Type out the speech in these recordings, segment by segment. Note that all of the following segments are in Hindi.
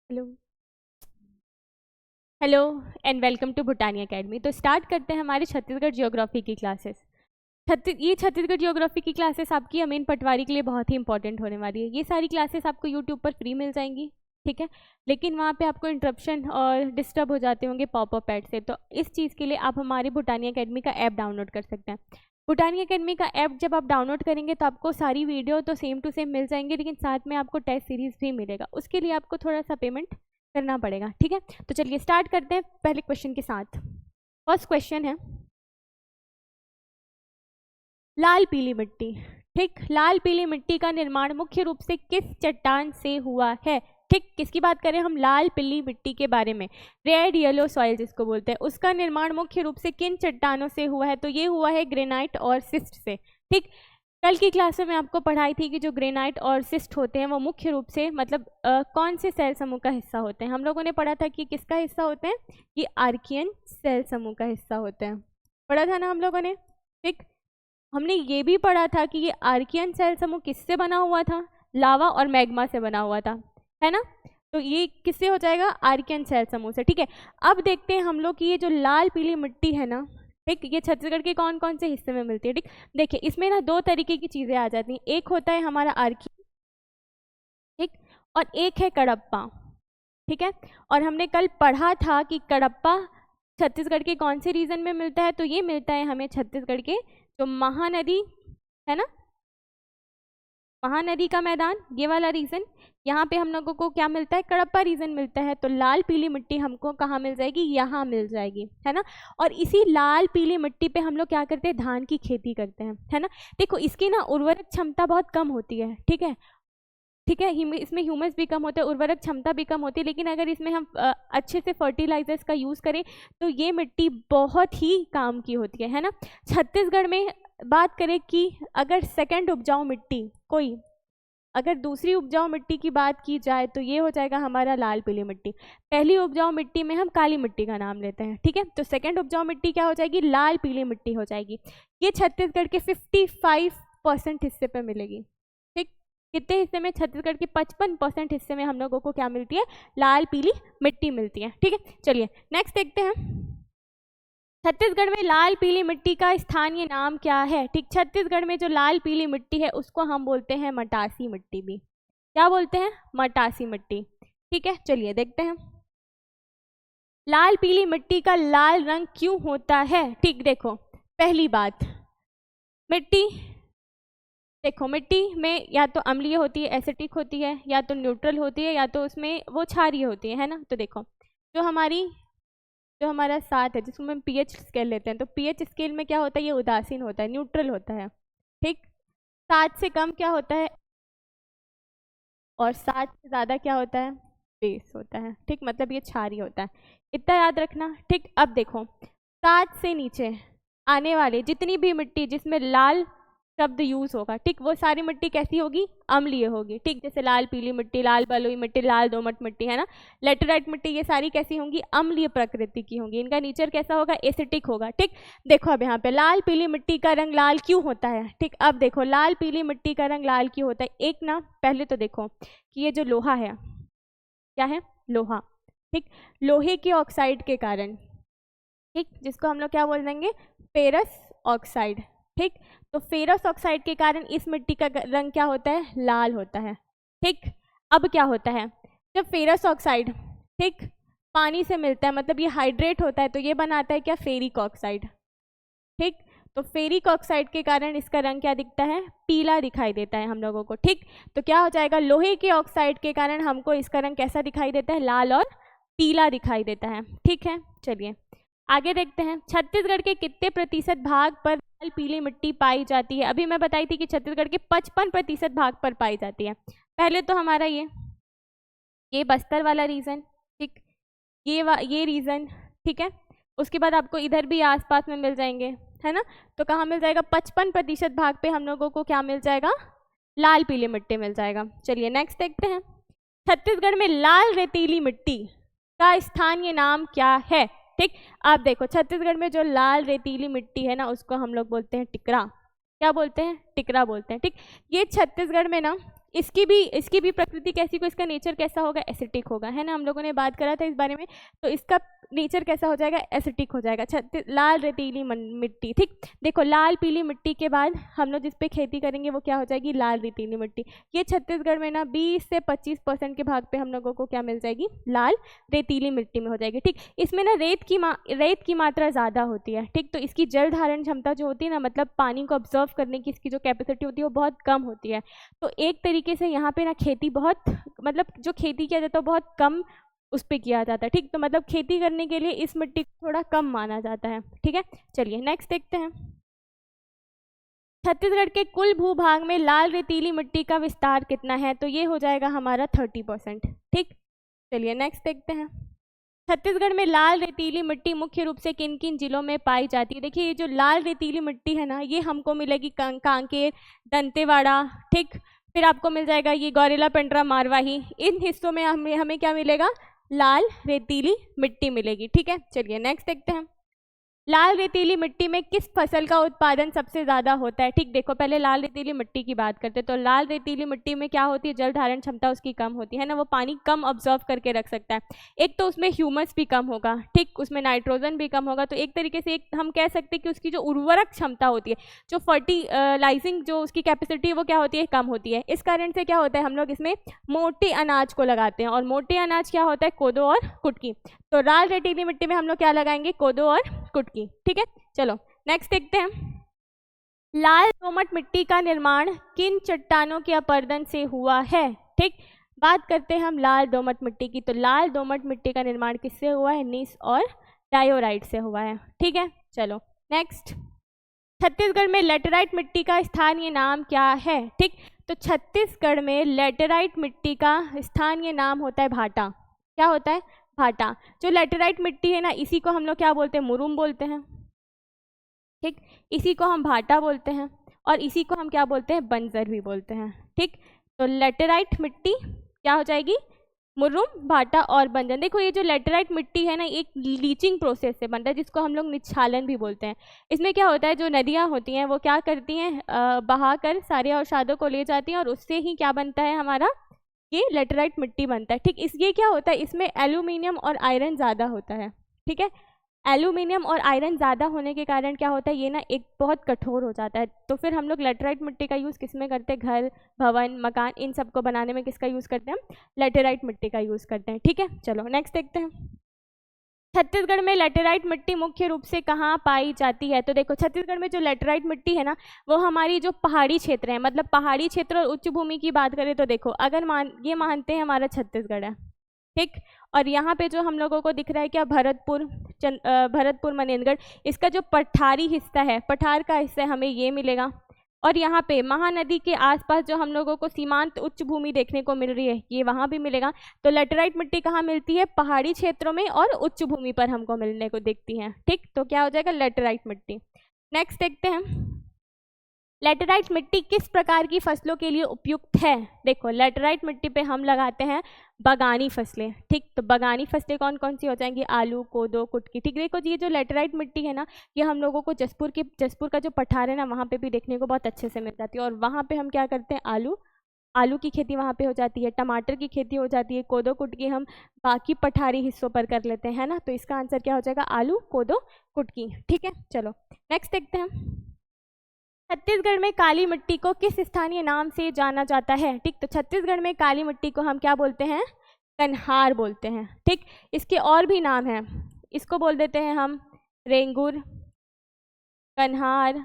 Hello hello and welcome to Bhutani academy. तो स्टार्ट करते हैं हमारे छत्तीसगढ़ जियोग्राफी की क्लासेस। ये छत्तीसगढ़ जियोग्राफी की क्लासेस आपकी अमीन पटवारी के लिए बहुत ही इंपॉर्टेंट होने वाली है। ये सारी क्लासेस आपको यूट्यूब पर फ्री मिल जाएंगी, ठीक है, लेकिन वहाँ पे आपको इंटरप्शन और डिस्टर्ब हो जाते होंगे पॉपअप ऐड से। तो इस चीज़ के लिए आप हमारी भूटानी एकेडमी का ऐप डाउनलोड कर सकते हैं। भूटानी एकेडमी का ऐप जब आप डाउनलोड करेंगे तो आपको सारी वीडियो तो सेम टू सेम मिल जाएंगे, लेकिन साथ में आपको टेस्ट सीरीज़ भी मिलेगा। उसके लिए आपको थोड़ा सा पेमेंट करना पड़ेगा, ठीक है। तो चलिए स्टार्ट करते हैं पहले क्वेश्चन के साथ। फर्स्ट क्वेश्चन है लाल पीली मिट्टी। ठीक, लाल पीली मिट्टी का निर्माण मुख्य रूप से किस चट्टान से हुआ है? ठीक, किसकी बात करें हम? लाल पीली मिट्टी के बारे में। रेड येलो सॉइल जिसको बोलते हैं, उसका निर्माण मुख्य रूप से किन चट्टानों से हुआ है? तो ये हुआ है ग्रेनाइट और सिस्ट से। ठीक, कल की क्लास में आपको पढ़ाई थी कि जो ग्रेनाइट और सिस्ट होते हैं वो मुख्य रूप से मतलब कौन से सेल समूह का हिस्सा होते हैं? हम लोगों ने पढ़ा था कि किसका हिस्सा होते हैं? ये आर्कियन सेल समूह का हिस्सा होते हैं। पढ़ा था ना हम लोगों ने? ठीक, हमने ये भी पढ़ा था कि ये आर्कियन सेल समूह किससे बना हुआ था? लावा और मैग्मा से बना हुआ था, है ना। तो ये किससे हो जाएगा? आर्कियन सेल समूह से। ठीक है, अब देखते हैं हम लोग कि ये जो लाल पीली मिट्टी है ना, ठीक, ये छत्तीसगढ़ के कौन कौन से हिस्से में मिलती है? ठीक, देखिए इसमें ना दो तरीके की चीज़ें आ जाती हैं। एक होता है हमारा आर्कियन, ठीक, और एक है कडप्पा, ठीक है। और हमने कल पढ़ा था कि कडप्पा छत्तीसगढ़ के कौन से रीजन में मिलता है? तो ये मिलता है हमें छत्तीसगढ़ के जो महानदी है ना, महानदी का मैदान, ये वाला रीजन, यहाँ पे हम लोगों को क्या मिलता है? कडप्पा रीजन मिलता है। तो लाल पीली मिट्टी हमको कहाँ मिल जाएगी? यहाँ मिल जाएगी, है ना। और इसी लाल पीली मिट्टी पे हम लोग क्या करते हैं? धान की खेती करते हैं, है ना। देखो इसकी ना उर्वरक क्षमता बहुत कम होती है, ठीक है, ठीक है, इसमें ह्यूमस भी कम होता है, उर्वरक क्षमता भी कम होती है, लेकिन अगर इसमें हम अच्छे से फर्टिलाइजर्स का यूज़ करें तो ये मिट्टी बहुत ही काम की होती है ना। छत्तीसगढ़ में बात करें कि अगर सेकंड उपजाऊ मिट्टी कोई, अगर दूसरी उपजाऊ मिट्टी की बात की जाए तो ये हो जाएगा हमारा लाल पीली मिट्टी। पहली उपजाऊ मिट्टी में हम काली मिट्टी का नाम लेते हैं, ठीक है। तो सेकंड उपजाऊ मिट्टी क्या हो जाएगी? लाल पीली मिट्टी हो जाएगी। ये छत्तीसगढ़ के 55% हिस्से पे मिलेगी। ठीक, कितने हिस्से में? छत्तीसगढ़ के 55% हिस्से में हम लोगों को क्या मिलती है? लाल पीली मिट्टी मिलती है, ठीक है। चलिए नेक्स्ट देखते हैं, छत्तीसगढ़ में लाल पीली मिट्टी का स्थानीय नाम क्या है? ठीक, छत्तीसगढ़ में जो लाल पीली मिट्टी है उसको हम बोलते हैं मटासी मिट्टी भी। क्या बोलते हैं? मटासी मिट्टी, ठीक है। चलिए देखते हैं लाल पीली मिट्टी का लाल रंग क्यों होता है? ठीक, देखो पहली बात, मिट्टी, देखो मिट्टी में या तो अम्लीय होती है, एसिटिक होती है, या तो न्यूट्रल होती है, या तो उसमें वो क्षारीय होती है ना। तो देखो जो हमारा 7 है जिसको हम पीएच स्केल लेते हैं, तो पीएच स्केल में क्या होता है? ये उदासीन होता है, न्यूट्रल होता है, ठीक। 7 से कम क्या होता है? और 7 से ज़्यादा क्या होता है? बेस होता है, ठीक, मतलब ये क्षारीय होता है, इतना याद रखना, ठीक। अब देखो 7 से नीचे आने वाले जितनी भी मिट्टी जिसमें लाल शब्द यूज होगा, ठीक, वो सारी मिट्टी कैसी होगी? अम्लीय होगी, ठीक। जैसे लाल पीली मिट्टी, लाल बलुई मिट्टी, लाल दोमट मिट्टी, है ना, लेटेराइट मिट्टी, ये सारी कैसी होंगी? अम्लीय प्रकृति की होंगी। इनका नेचर कैसा होगा? एसिटिक होगा, ठीक। देखो अब यहाँ पे लाल पीली मिट्टी का रंग लाल क्यों होता है? ठीक, अब देखो लाल पीली मिट्टी का रंग लाल क्यों होता है? एक ना, पहले तो देखो कि ये जो लोहा है, क्या है? लोहा, ठीक, लोहे के ऑक्साइड के कारण, ठीक, जिसको हम लोग क्या बोल देंगे? फेरस ऑक्साइड, ठीक। तो फेरस ऑक्साइड के कारण इस मिट्टी का रंग क्या होता है? लाल होता है, ठीक। अब क्या होता है? जब फेरस ऑक्साइड, ठीक, पानी से मिलता है, मतलब ये हाइड्रेट होता है, तो ये बनाता है क्या? फेरिक ऑक्साइड, ठीक। तो फेरिक ऑक्साइड के कारण इसका रंग क्या दिखता है? पीला दिखाई देता है हम लोगों को, ठीक। तो क्या हो जाएगा? लोहे के ऑक्साइड के कारण हमको इसका रंग कैसा दिखाई देता है? लाल और पीला दिखाई देता है, ठीक है। चलिए आगे देखते हैं, छत्तीसगढ़ के कितने प्रतिशत भाग पर लाल पीली मिट्टी पाई जाती है? अभी मैं बताई थी कि छत्तीसगढ़ के 55% भाग पर पाई जाती है। पहले तो हमारा ये बस्तर वाला रीजन, ठीक, ये रीजन, ठीक है। उसके बाद आपको इधर भी आसपास में मिल जाएंगे, है ना। तो कहाँ मिल जाएगा? 55% भाग पे हम लोगों को क्या मिल जाएगा? लाल पीली मिट्टी मिल जाएगा। चलिए नेक्स्ट देखते हैं, छत्तीसगढ़ में लाल रेतीली मिट्टी का स्थानीय नाम क्या है? ठीक, आप देखो छत्तीसगढ़ में जो लाल रेतीली मिट्टी है ना, उसको हम लोग बोलते हैं टिकरा। क्या बोलते हैं? टिकरा बोलते हैं, ठीक। ये छत्तीसगढ़ में ना इसकी भी प्रकृति कैसी को, इसका नेचर कैसा होगा, एसिटिक होगा, है ना, हम लोगों ने बात करा था इस बारे में। तो इसका नेचर कैसा हो जाएगा, एसिटिक हो जाएगा। लाल रेतीली मिट्टी, ठीक। देखो लाल पीली मिट्टी के बाद हम लोग जिस पे खेती करेंगे वो क्या हो जाएगी, लाल रेतीली मिट्टी। ये छत्तीसगढ़ में ना 20 से 25% के भाग पे हम लोगों को क्या मिल जाएगी, लाल रेतीली मिट्टी में हो जाएगी, ठीक। इसमें ना रेत की मात्रा ज़्यादा होती है, ठीक। तो इसकी जल धारण क्षमता जो होती है ना, मतलब पानी को ऑब्जर्व करने की इसकी जो कैपेसिटी होती है वो बहुत कम होती है। तो एक तरीके से यहाँ पे ना खेती बहुत, मतलब जो खेती किया जाता है बहुत कम उस पर किया जाता है, ठीक। तो मतलब खेती करने के लिए इस मिट्टी को थोड़ा कम माना जाता है, ठीक है। चलिए नेक्स्ट देखते हैं। छत्तीसगढ़ के कुल भूभाग में लाल रेतीली मिट्टी का विस्तार कितना है, तो ये हो जाएगा हमारा 30%, ठीक। चलिए नेक्स्ट देखते हैं। छत्तीसगढ़ में लाल रेतीली मिट्टी मुख्य रूप से किन किन जिलों में पाई जाती है। देखिए ये जो लाल रेतीली मिट्टी है ना, ये हमको मिलेगी कांकेर, दंतेवाड़ा, ठीक। फिर आपको मिल जाएगा ये गौरेला, पेंड्रा, मारवाही, इन हिस्सों में हमें क्या मिलेगा, लाल रेतीली मिट्टी मिलेगी, ठीक है। चलिए नेक्स्ट देखते हैं। लाल रेतीली मिट्टी में किस फसल का उत्पादन सबसे ज़्यादा होता है, ठीक। देखो पहले लाल रेतीली मिट्टी की बात करते हैं। तो लाल रेतीली मिट्टी में क्या होती है, जल धारण क्षमता उसकी कम होती है ना, वो पानी कम ऑब्जर्व करके रख सकता है। एक तो उसमें ह्यूमस भी कम होगा, ठीक, उसमें नाइट्रोजन भी कम होगा। तो एक तरीके से हम कह सकते हैं कि उसकी जो उर्वरक क्षमता होती है, जो फर्टिलाइजिंग जो उसकी कैपेसिटी है वो क्या होती है, कम होती है। इस कारण से क्या होता है, हम लोग इसमें मोटे अनाज को लगाते हैं, और मोटे अनाज क्या होता है, कोदो और कुटकी। तो लाल रेतीली मिट्टी में हम लोग क्या लगाएंगे, कोदो और कुटकी, ठीक है। चलो नेक्स्ट देखते हैं। लाल दोमट मिट्टी का निर्माण किन चट्टानों के अपरदन से हुआ है, ठीक। बात करते हैं हम लाल दोमट मिट्टी की। तो लाल दोमट मिट्टी का निर्माण किससे हुआ है, नीस और डायोराइट से हुआ है, ठीक है। चलो नेक्स्ट। छत्तीसगढ़ में लेटेराइट मिट्टी का स्थानीय नाम क्या है, ठीक। तो छत्तीसगढ़ में लेटेराइट मिट्टी का स्थानीय नाम होता है भाटा। क्या होता है, भाटा। जो लेटेराइट मिट्टी है ना, इसी को हम लोग क्या बोलते हैं, मुरुम बोलते हैं, ठीक। इसी को हम भाटा बोलते हैं, और इसी को हम क्या बोलते हैं, बंजर भी बोलते हैं, ठीक। तो लेटेराइट मिट्टी क्या हो जाएगी, मुरुम, भाटा और बंजर। देखो ये जो लेटेराइट मिट्टी है ना, एक लीचिंग प्रोसेस से बनता है, जिसको हम लोग निच्छालन भी बोलते हैं। इसमें क्या होता है, जो नदियाँ होती हैं वो क्या करती हैं, बहा कर सारे अवसादों को ले जाती हैं, और उससे ही क्या बनता है हमारा, ये लेटेराइट मिट्टी बनता है, ठीक। ये क्या होता है, इसमें एल्यूमिनियम और आयरन ज़्यादा होता है, ठीक है। एल्यूमिनियम और आयरन ज़्यादा होने के कारण क्या होता है, ये ना एक बहुत कठोर हो जाता है। तो फिर हम लोग लेटेराइट मिट्टी का यूज़ किस में करते हैं, घर, भवन, मकान, इन सब को बनाने में किसका यूज़ करते हैं, हम लेटेराइट मिट्टी का यूज़ करते हैं, ठीक है। चलो नेक्स्ट देखते हैं। छत्तीसगढ़ में लेटेराइट मिट्टी मुख्य रूप से कहाँ पाई जाती है। तो देखो छत्तीसगढ़ में जो लेटेराइट मिट्टी है ना, वो हमारी जो पहाड़ी क्षेत्र है, मतलब पहाड़ी क्षेत्र और उच्च भूमि की बात करें तो देखो अगर ये मानते हैं हमारा छत्तीसगढ़ है, ठीक। और यहाँ पे जो हम लोगों को दिख रहा है क्या, भरतपुर मनेंद्रगढ़, इसका जो पठारी हिस्सा है, पठार का हिस्सा हमें ये मिलेगा। और यहाँ पे महानदी के आसपास जो हम लोगों को सीमांत उच्च भूमि देखने को मिल रही है, ये वहाँ भी मिलेगा। तो लेटेराइट मिट्टी कहाँ मिलती है, पहाड़ी क्षेत्रों में और उच्च भूमि पर हमको मिलने को दिखती है, ठीक। तो क्या हो जाएगा, लेटेराइट मिट्टी। नेक्स्ट देखते हैं। लेटेराइट मिट्टी किस प्रकार की फसलों के लिए उपयुक्त है। देखो लेटेराइट मिट्टी पे हम लगाते हैं बागानी फसलें, ठीक। तो बागानी फसलें कौन कौन सी हो जाएंगी, आलू, कोदो, कुटकी, ठीक। देखो ये जो लेटेराइट मिट्टी है ना, ये हम लोगों को जसपुर का जो पठार है ना, वहाँ पे भी देखने को बहुत अच्छे से मिल जाती है। और वहाँ पे हम क्या करते हैं, आलू की खेती वहाँ पे हो जाती है, टमाटर की खेती हो जाती है, कोदो कुटकी हम बाकी पठारी हिस्सों पर कर लेते हैं ना। तो इसका आंसर क्या हो जाएगा, आलू, कोदो, कुटकी, ठीक है। चलो नेक्स्ट देखते हैं। छत्तीसगढ़ में काली मिट्टी को किस स्थानीय नाम से जाना जाता है, ठीक। तो छत्तीसगढ़ में काली मिट्टी को हम क्या बोलते हैं, कन्हार बोलते हैं, ठीक। इसके और भी नाम हैं, इसको बोल देते हैं हम रेंगुर, कन्हार,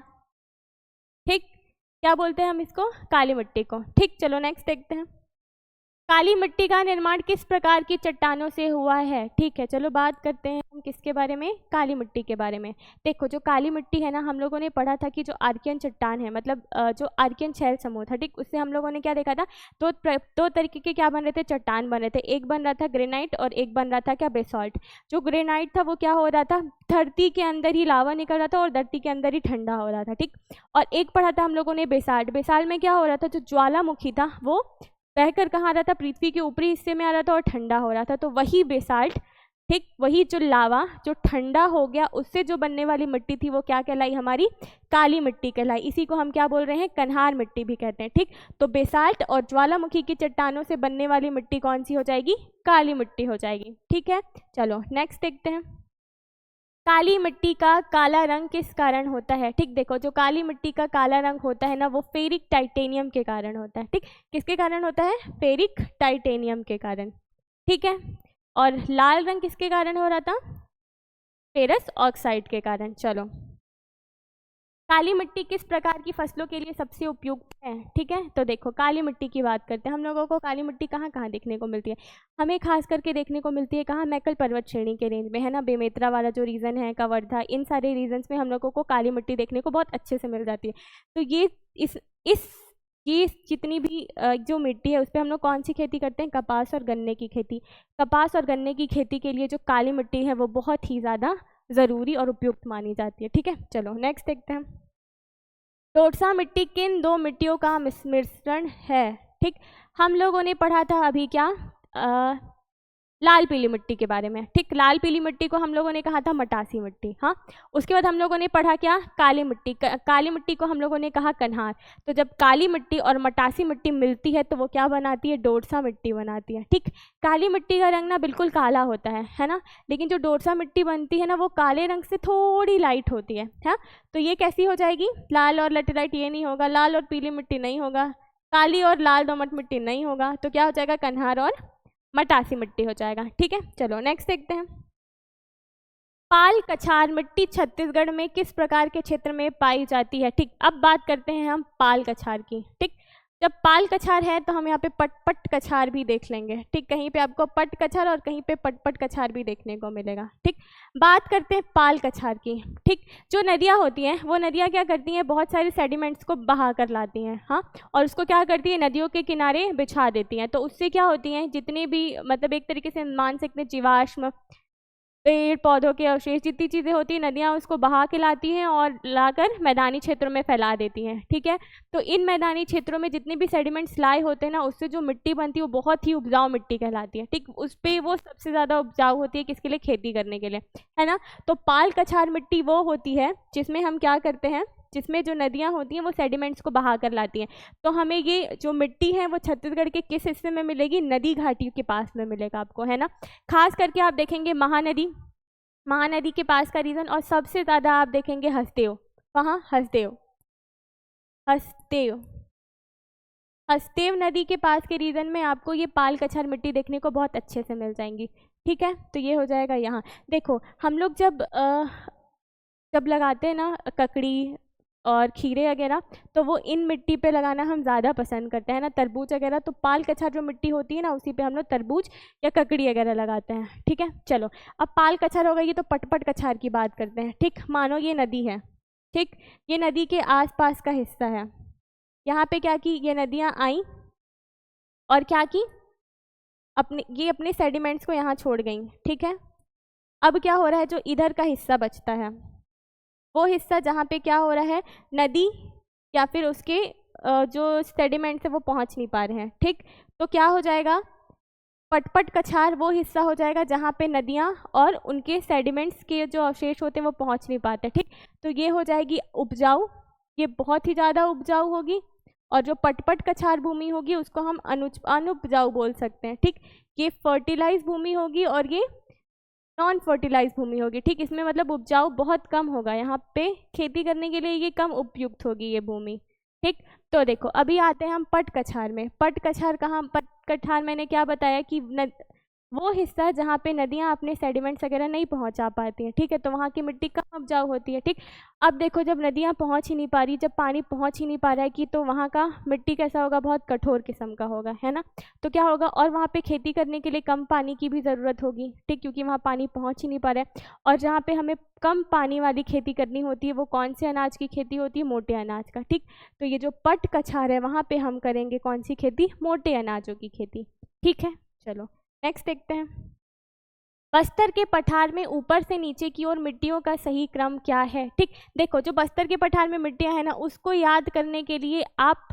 ठीक। क्या बोलते हैं हम इसको, काली मिट्टी को, ठीक। चलो नेक्स्ट देखते हैं। काली मिट्टी का निर्माण किस प्रकार की चट्टानों से हुआ है, ठीक है। चलो बात करते हैं हम किसके बारे में, काली मिट्टी के बारे में। देखो जो काली मिट्टी है ना, हम लोगों ने पढ़ा था कि जो आर्कियन चट्टान है, मतलब जो आर्कियन शैल समूह था, ठीक। उससे हम लोगों ने क्या देखा था, दो तरीके के क्या बन रहे थे, चट्टान बन रहे थे। एक बन रहा था ग्रेनाइट और एक बन रहा था क्या, बेसॉल्ट। जो ग्रेनाइट था वो क्या हो रहा था, धरती के अंदर ही लावा निकल रहा था और धरती के अंदर ही ठंडा हो रहा था, ठीक। और एक पढ़ा था हम लोगों ने बेसाल्ट। बेसाल्ट में क्या हो रहा था, जो ज्वालामुखी था वो बहकर कहाँ आ रहा था, पृथ्वी के ऊपरी हिस्से में आ रहा था और ठंडा हो रहा था। तो वही बेसाल्ट ठीक, वही जो लावा जो ठंडा हो गया उससे जो बनने वाली मिट्टी थी वो क्या कहलाई, हमारी काली मिट्टी कहलाई। इसी को हम क्या बोल रहे हैं, कन्हार मिट्टी भी कहते हैं। ठीक, तो बेसाल्ट और ज्वालामुखी की चट्टानों से बनने वाली मिट्टी कौन सी हो जाएगी, काली मिट्टी हो जाएगी। ठीक है, चलो नेक्स्ट देखते हैं। काली मिट्टी का काला रंग किस कारण होता है। ठीक, देखो जो काली मिट्टी का काला रंग होता है ना, वो फेरिक टाइटेनियम के कारण होता है। ठीक, किसके कारण होता है, फेरिक टाइटेनियम के कारण। ठीक है, और लाल रंग किसके कारण हो रहा था, फेरस ऑक्साइड के कारण। चलो, काली मिट्टी किस प्रकार की फसलों के लिए सबसे उपयुक्त है। ठीक है, तो देखो काली मिट्टी की बात करते हैं। हम लोगों को काली मिट्टी कहाँ कहाँ देखने को मिलती है, हमें खास करके देखने को मिलती है कहाँ, मैकल पर्वत श्रेणी के रेंज में, है ना, बेमेतरा वाला जो रीजन है, कवर्धा, इन सारे रीजन्स में हम लोगों को काली मिट्टी देखने को बहुत अच्छे से मिल जाती है। तो ये जितनी भी जो मिट्टी है उस पर हम लोग कौन सी खेती करते हैं, कपास और गन्ने की खेती। कपास और गन्ने की खेती के लिए जो काली मिट्टी है वो बहुत ही ज़्यादा ज़रूरी और उपयुक्त मानी जाती है। ठीक है, चलो नेक्स्ट देखते हैं। टोटसा मिट्टी किन दो मिट्टियों का मिश्रण है। ठीक, हम लोगों ने पढ़ा था अभी क्या, लाल पीली मिट्टी के बारे में। ठीक, लाल पीली मिट्टी को हम लोगों ने कहा था मटासी मिट्टी। हाँ, उसके बाद हम लोगों ने पढ़ा क्या, काली मिट्टी। काली मिट्टी को हम लोगों ने कहा कन्हार। तो जब काली मिट्टी और मटासी मिट्टी मिलती है तो वो क्या बनाती है, डोरसा मिट्टी बनाती है। ठीक, काली मिट्टी का रंग ना बिल्कुल काला होता है ना, लेकिन जो डोरसा मिट्टी बनती है ना वो काले रंग से थोड़ी लाइट होती है। हाँ, तो ये कैसी हो जाएगी, लाल और लेटेराइट ये नहीं होगा, लाल और पीली मिट्टी नहीं होगा, काली और लाल दोमट मिट्टी नहीं होगा, तो क्या हो जाएगा, कन्हार और मटासी मिट्टी हो जाएगा। ठीक है, चलो नेक्स्ट देखते हैं। पाल कछार मिट्टी छत्तीसगढ़ में किस प्रकार के क्षेत्र में पाई जाती है। ठीक, अब बात करते हैं हम पाल कछार की। ठीक, जब पाल कछार है तो हम यहाँ पे पटपट कछार भी देख लेंगे। ठीक, कहीं पे आपको पट कछार और कहीं पे पटपट कछार भी देखने को मिलेगा। ठीक, बात करते हैं पाल कछार की। ठीक, जो नदियाँ होती हैं वो नदियाँ क्या करती हैं, बहुत सारे सेडिमेंट्स को बहा कर लाती हैं। हाँ, और उसको क्या करती है, नदियों के किनारे बिछा देती हैं। तो उससे क्या होती हैं, जितने भी मतलब एक तरीके से मान सकते हैं जीवाश्म, पेड़ पौधों के अवशेष, जितनी चीज़ें होती हैं नदियाँ उसको बहा के लाती हैं और लाकर मैदानी क्षेत्रों में फैला देती हैं। ठीक है, तो इन मैदानी क्षेत्रों में जितने भी सेडिमेंट्स लाए होते हैं ना, उससे जो मिट्टी बनती है वो बहुत ही उपजाऊ मिट्टी कहलाती है। ठीक, उस पर वो सबसे ज़्यादा उपजाऊ होती है किसके लिए, खेती करने के लिए, है ना। तो पाल कछार मिट्टी वो होती है जिसमें हम क्या करते हैं, जिसमें जो नदियाँ होती हैं वो सेडिमेंट्स को बहा कर लाती हैं। तो हमें ये जो मिट्टी है वो छत्तीसगढ़ के किस हिस्से में मिलेगी, नदी घाटी के पास में मिलेगा आपको, है ना। खास करके आप देखेंगे महानदी, महानदी के पास का रीजन, और सबसे ज़्यादा आप देखेंगे हसदेव। कहाँ, हसदेव, हसदेव, हसदेव नदी के पास के रीजन में आपको ये पाल कछार मिट्टी देखने को बहुत अच्छे से मिल जाएंगी। ठीक है, तो ये हो जाएगा यहाँ। देखो हम लोग जब लगाते हैं ना ककड़ी और खीरे वगैरह, तो वो इन मिट्टी पे लगाना हम ज़्यादा पसंद करते हैं ना, तरबूज वगैरह। तो पाल कछार जो मिट्टी होती है ना उसी पे हम लोग तरबूज या ककड़ी वगैरह लगाते हैं। ठीक है, चलो अब पाल कछार हो गई, ये तो पटपट कछार की बात करते हैं। ठीक, मानो ये नदी है। ठीक, ये नदी के आसपास का हिस्सा है। यहाँ पे क्या की, ये नदियाँ आई और क्या की, अपने सेडिमेंट्स को यहाँ छोड़ गई। ठीक है, अब क्या हो रहा है, जो इधर का हिस्सा बचता है वो हिस्सा जहाँ पे क्या हो रहा है, नदी या फिर उसके जो सेडिमेंट्स है वो पहुँच नहीं पा रहे हैं। ठीक, तो क्या हो जाएगा, पटपट कछार वो हिस्सा हो जाएगा जहाँ पे नदियाँ और उनके सेडिमेंट्स के जो अवशेष होते हैं वो पहुँच नहीं पाते। ठीक, तो ये हो जाएगी उपजाऊ, ये बहुत ही ज़्यादा उपजाऊ होगी। और जो पटपट कछार भूमि होगी उसको हम अनुपजाऊ बोल सकते हैं। ठीक, ये फर्टिलाइज भूमि होगी और ये नॉन फर्टिलाइज भूमि होगी। ठीक, इसमें मतलब उपजाऊ बहुत कम होगा, यहाँ पे खेती करने के लिए ये कम उपयुक्त होगी ये भूमि। ठीक, तो देखो अभी आते हैं हम पट कछार में। पट कछार कहाँ, पट कछार मैंने क्या बताया कि वो हिस्सा जहाँ पे नदियाँ अपने सेडिमेंट्स वगैरह नहीं पहुँचा पाती हैं। ठीक है, तो वहाँ की मिट्टी कम उपजाऊ होती है। ठीक, अब देखो जब नदियाँ पहुँच ही नहीं पा रही, जब पानी पहुँच ही नहीं पा रहा है कि, तो वहाँ का मिट्टी कैसा होगा, बहुत कठोर किस्म का होगा, है ना। तो क्या होगा, और वहाँ पे खेती करने के लिए कम पानी की भी ज़रूरत होगी। ठीक, क्योंकि वहाँ पानी पहुँच ही नहीं पा रहा है। और जहाँ पे हमें कम पानी वाली खेती करनी होती है वो कौन से अनाज की खेती होती है, मोटे अनाज का। ठीक, तो ये जो पट कछार है वहाँ पे हम करेंगे कौन सी खेती, मोटे अनाजों की खेती। ठीक है, चलो नेक्स्ट देखते हैं। बस्तर के पठार में ऊपर से नीचे की ओर मिट्टियों का सही क्रम क्या है। ठीक, देखो जो बस्तर के पठार में मिट्टियां हैं ना, उसको याद करने के लिए आप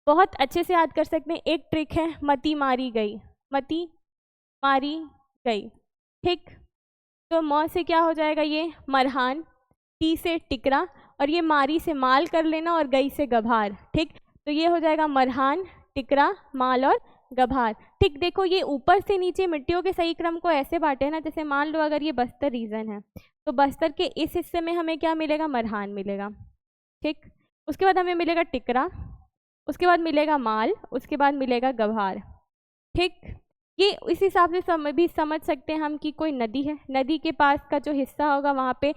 बहुत अच्छे से याद कर सकते हैं। एक ट्रिक है, मती मारी गई, मती मारी गई। ठीक, तो म से क्या हो जाएगा, ये मरहान, टी से टिकरा, और ये मारी से माल कर लेना और गई से गभार। ठीक, तो ये हो जाएगा मरहान, टिकरा, माल और गभार। ठीक, देखो ये ऊपर से नीचे मिट्टियों के सही क्रम को ऐसे बांटे हैं ना, जैसे मान लो अगर ये बस्तर रीजन है तो बस्तर के इस हिस्से में हमें क्या मिलेगा, मरहान मिलेगा। ठीक, उसके बाद हमें मिलेगा टिकरा, उसके बाद मिलेगा माल, उसके बाद मिलेगा गभार। ठीक, ये इस हिसाब से भी समझ सकते हैं हम कि कोई नदी है, नदी के पास का जो हिस्सा होगा वहाँ पे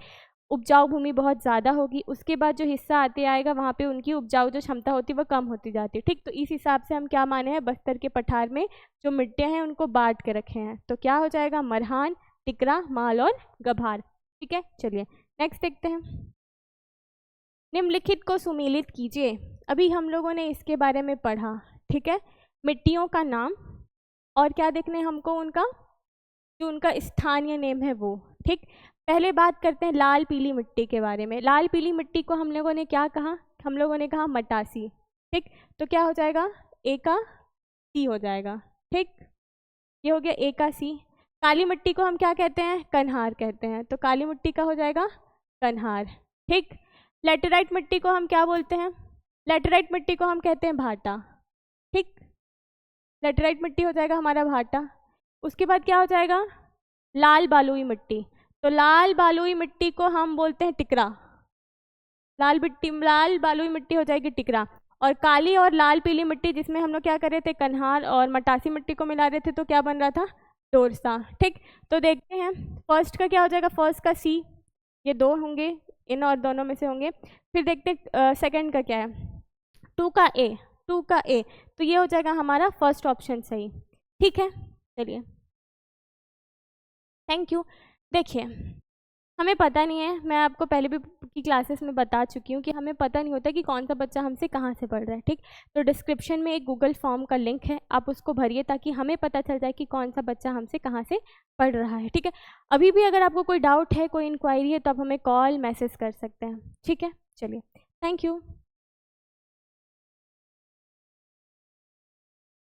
उपजाऊ भूमि बहुत ज़्यादा होगी, उसके बाद जो हिस्सा आते आएगा वहाँ पे उनकी उपजाऊ जो क्षमता होती है वो कम होती जाती है। ठीक, तो इस हिसाब से हम क्या माने हैं, बस्तर के पठार में जो मिट्टियाँ हैं उनको बांट के रखे हैं। तो क्या हो जाएगा, मरहान, टिकरा, माल और गभार। ठीक है, चलिए नेक्स्ट देखते हैं। निम्नलिखित को सुमेलित कीजिए। अभी हम लोगों ने इसके बारे में पढ़ा। ठीक है, मिट्टियों का नाम और क्या देखने हमको, उनका जो उनका स्थानीय नेम है वो। ठीक, पहले बात करते हैं लाल पीली मिट्टी के बारे में। लाल पीली मिट्टी को हम लोगों ने क्या कहा, हम लोगों ने कहा मटासी। ठीक, तो क्या हो जाएगा, ए का सी हो जाएगा। ठीक, ये हो गया ए का सी। काली मिट्टी को हम क्या कहते हैं, कन्हार कहते हैं, तो काली मिट्टी का हो जाएगा कन्हार। ठीक, लेटेराइट मिट्टी को हम क्या बोलते हैं, लेटेराइट मिट्टी को हम कहते हैं भाटा। ठीक, लेटेराइट मिट्टी हो जाएगा हमारा भाटा। उसके बाद क्या हो जाएगा, लाल बालुई मिट्टी, तो लाल बालुई मिट्टी को हम बोलते हैं टिकरा। लाल बालुई मिट्टी हो जाएगी टिकरा। और काली और लाल पीली मिट्टी जिसमें हम लोग क्या कर रहे थे, कन्हार और मटासी मिट्टी को मिला रहे थे, तो क्या बन रहा था, टोरसा। ठीक, तो देखते हैं फर्स्ट का क्या हो जाएगा, फर्स्ट का सी, ये दो होंगे, इन और दोनों में से होंगे। फिर देखते हैं सेकंड का क्या है, टू का ए, टू का ए, तो ये हो जाएगा हमारा फर्स्ट ऑप्शन सही। ठीक है, चलिए थैंक यू। देखिए हमें पता नहीं है, मैं आपको पहले भी की क्लासेस में बता चुकी हूँ कि हमें पता नहीं होता कि कौन सा बच्चा हमसे कहाँ से पढ़ रहा है। ठीक, तो डिस्क्रिप्शन में एक गूगल फॉर्म का लिंक है, आप उसको भरिए ताकि हमें पता चल जाए कि कौन सा बच्चा हमसे कहाँ से पढ़ रहा है। ठीक है, अभी भी अगर आपको कोई डाउट है, कोई इंक्वायरी है, तो आप हमें कॉल मैसेज कर सकते हैं। ठीक है, चलिए थैंक यू।